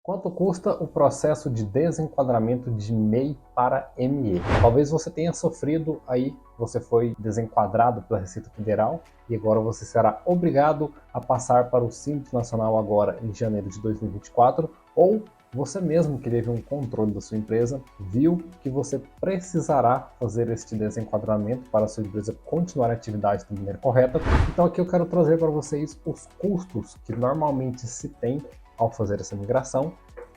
Quanto custa o processo de desenquadramento de MEI para ME? Talvez você tenha sofrido aí, você foi desenquadrado pela Receita Federal e agora você será obrigado a passar para o Simples Nacional agora em janeiro de 2024, ou você mesmo que teve um controle da sua empresa, viu que você precisará fazer este desenquadramento para a sua empresa continuar a atividade da maneira correta. Então aqui eu quero trazer para vocês os custos que normalmente se tem ao fazer essa migração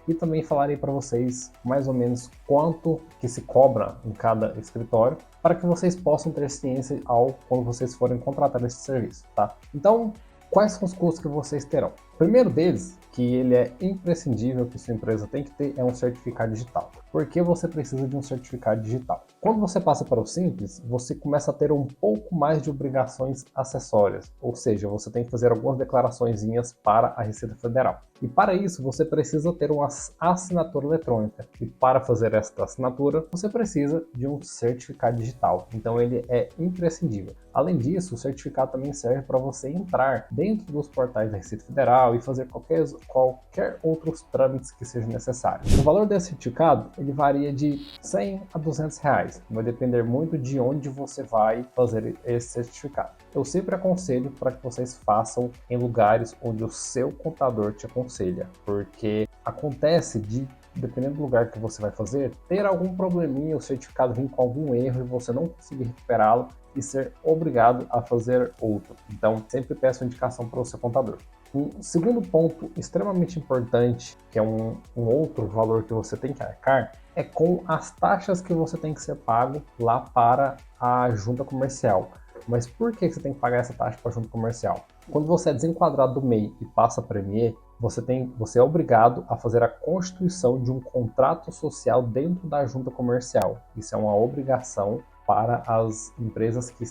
e também falarei para vocês mais ou menos quanto que se cobra em cada escritório para que vocês possam ter ciência quando vocês forem contratar esse serviço, tá? Então, quais são os custos que vocês terão? O primeiro deles, que ele é imprescindível que sua empresa tem que ter, é um certificado digital. Por que você precisa de um certificado digital? Quando você passa para o Simples, você começa a ter um pouco mais de obrigações acessórias, ou seja, você tem que fazer algumas declaraçõezinhas para a Receita Federal. E para isso, você precisa ter uma assinatura eletrônica. E para fazer esta assinatura, você precisa de um certificado digital. Então ele é imprescindível. Além disso, o certificado também serve para você entrar dentro dos portais da Receita Federal e fazer qualquer outros trâmites que sejam necessários. O valor desse certificado ele varia de 100 a 200 reais. Vai depender muito de onde você vai fazer esse certificado. Eu sempre aconselho para que vocês façam em lugares onde o seu contador te aconselha, porque acontece dependendo do lugar que você vai fazer, ter algum probleminha, o certificado vir com algum erro e você não conseguir recuperá-lo e ser obrigado a fazer outro. Então, sempre peça uma indicação para o seu contador. Um segundo ponto extremamente importante, que é um outro valor que você tem que arcar, é com as taxas que você tem que ser pago lá para a junta comercial. Mas por que você tem que pagar essa taxa para a junta comercial? Quando você é desenquadrado do MEI e passa para ME, você é obrigado a fazer a constituição de um contrato social dentro da junta comercial. Isso é uma obrigação para as empresas que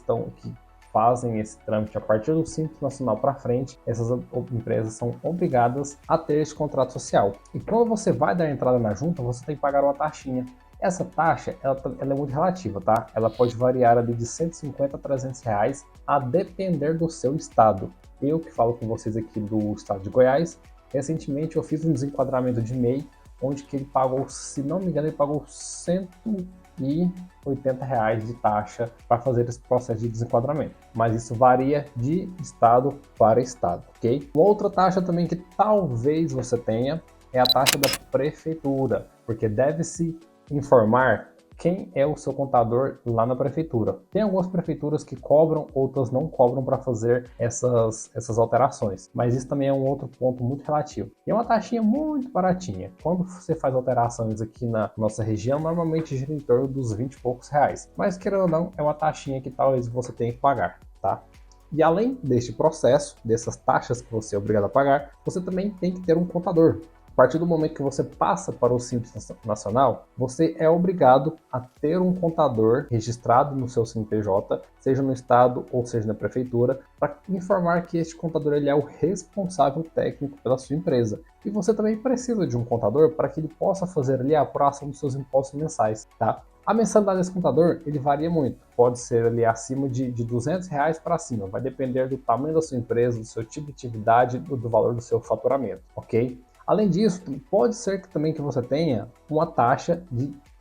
fazem esse trâmite a partir do Simples Nacional para frente. Essas empresas são obrigadas a ter esse contrato social. E quando você vai dar entrada na junta, você tem que pagar uma taxinha. Essa taxa ela é muito relativa, tá? Ela pode variar ali de 150 a 300 reais, a depender do seu estado. Eu que falo com vocês aqui do estado de Goiás, recentemente eu fiz um desenquadramento de MEI, onde que ele pagou, se não me engano, ele pagou 180 reais de taxa para fazer esse processo de desenquadramento. Mas isso varia de estado para estado, ok? Uma outra taxa também que talvez você tenha é a taxa da prefeitura, porque deve-se informar quem é o seu contador lá na prefeitura. Tem algumas prefeituras que cobram, outras não cobram para fazer essas alterações, mas isso também é um outro ponto muito relativo. E é uma taxinha muito baratinha. Quando você faz alterações aqui na nossa região, normalmente gira em torno dos 20 e poucos reais, mas querendo ou não, é uma taxinha que talvez você tenha que pagar, tá? E além deste processo, dessas taxas que você é obrigado a pagar, você também tem que ter um contador. A partir do momento que você passa para o Simples Nacional, você é obrigado a ter um contador registrado no seu CNPJ, seja no estado ou seja na prefeitura, para informar que este contador ele é o responsável técnico pela sua empresa. E você também precisa de um contador para que ele possa fazer ali a apuração dos seus impostos mensais, tá? A mensalidade desse contador, ele varia muito, pode ser ali acima de 200 reais para cima, vai depender do tamanho da sua empresa, do seu tipo de atividade, do valor do seu faturamento, ok? Além disso, pode ser que também que você tenha uma taxa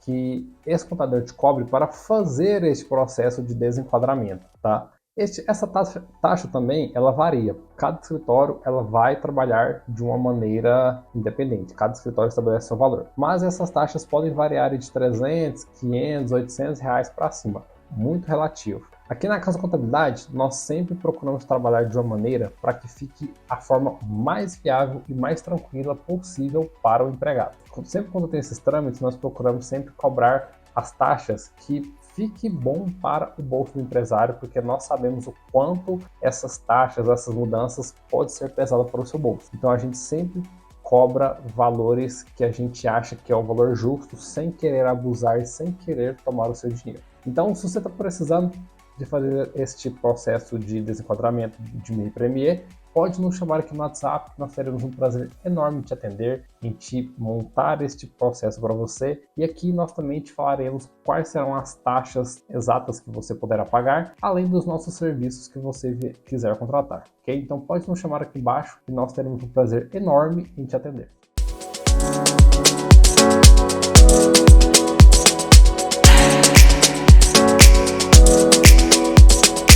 que esse contador te cobre para fazer este processo de desenquadramento, tá? Essa taxa também, ela varia. Cada escritório ela vai trabalhar de uma maneira independente. Cada escritório estabelece seu valor. Mas essas taxas podem variar de 300, 500, 800 reais para cima. Muito relativo. Aqui na Casa Contabilidade, nós sempre procuramos trabalhar de uma maneira para que fique a forma mais viável e mais tranquila possível para o empregado. Sempre quando tem esses trâmites, nós procuramos sempre cobrar as taxas que fique bom para o bolso do empresário, porque nós sabemos o quanto essas taxas, essas mudanças pode ser pesada para o seu bolso. Então a gente sempre cobra valores que a gente acha que é o valor justo, sem querer abusar e sem querer tomar o seu dinheiro. Então, se você está precisando de fazer este processo de desenquadramento de MEI para ME, pode nos chamar aqui no WhatsApp, nós teremos um prazer enorme em te atender, em te montar este processo para você. E aqui nós também te falaremos quais serão as taxas exatas que você poderá pagar, além dos nossos serviços que você quiser contratar, ok? Então pode nos chamar aqui embaixo e nós teremos um prazer enorme em te atender.